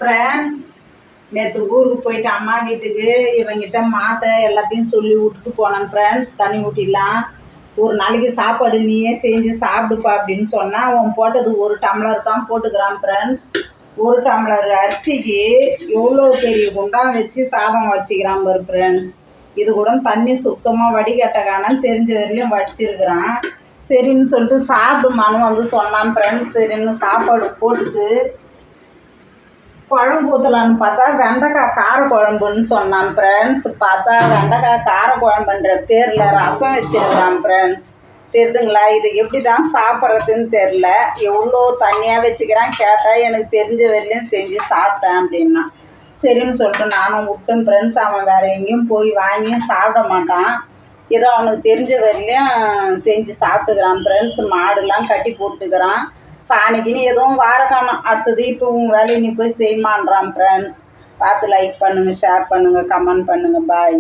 Friends, நேற்று ஊருக்கு போயிட்டு அம்மா வீட்டுக்கு இவங்கிட்ட மாட்டை எல்லாத்தையும் சொல்லி விட்டுட்டு போனேன் ஃப்ரெண்ட்ஸ். தண்ணி ஊட்டிடலாம், ஒரு நாளைக்கு சாப்பாடு நீயே செஞ்சு சாப்பிடுப்பா அப்படின்னு சொன்னால் அவன் போட்டது ஒரு டம்ளர் தான் போட்டுக்கிறான் ஃப்ரெண்ட்ஸ். ஒரு டம்ளர் அரிசிக்கு எவ்வளோ பெரிய குண்டான் வச்சு சாதம் வச்சுக்கிறான் பாரு ஃப்ரெண்ட்ஸ். இது கூட தண்ணி சுத்தமாக வடிகட்டக்கானன்னு தெரிஞ்ச வரையிலும் வடிச்சிருக்கிறான். சரின்னு சொல்லிட்டு சாப்பிடுமான்னு வந்து சொன்னான் ஃப்ரெண்ட்ஸ். சரின்னு சாப்பாடு போட்டுட்டு குழம்பு ஊற்றலான்னு பார்த்தா வெண்டைக்காய் கார குழம்புன்னு சொன்னான் ஃப்ரெண்ட்ஸ். பார்த்தா வெண்டைக்காய் கார குழம்புன்ற பேரில் ரசம் வச்சுருக்கான் ஃப்ரெண்ட்ஸ். தெரியுதுங்களா? இது எப்படி தான் சாப்பிட்றதுன்னு தெரில. எவ்வளோ தண்ணியாக வச்சுக்கிறான். கேட்டால் எனக்கு தெரிஞ்ச வரையிலையும் செஞ்சு சாப்பிட்டேன் அப்படின்னா. சரின்னு சொல்லிட்டு நானும் விட்டேன் ஃப்ரெண்ட்ஸ். அவன் வேறு எங்கேயும் போய் வாங்கியும் சாப்பிட மாட்டான். ஏதோ அவனுக்கு தெரிஞ்ச வரையிலையும் செஞ்சு சாப்பிட்டுக்கிறான் ஃப்ரெண்ட்ஸ். மாடுலாம் கட்டி போட்டுக்கிறான். சாணிக்குன்னு எதுவும் வாரக்கானம் அடுத்தது இப்போ உங்கள் வேலையை நீ போய் செய்யமான்றான் ஃப்ரெண்ட்ஸ். பார்த்து லைக் பண்ணுங்கள், ஷேர் பண்ணுங்கள், கமெண்ட் பண்ணுங்கள். பாய்.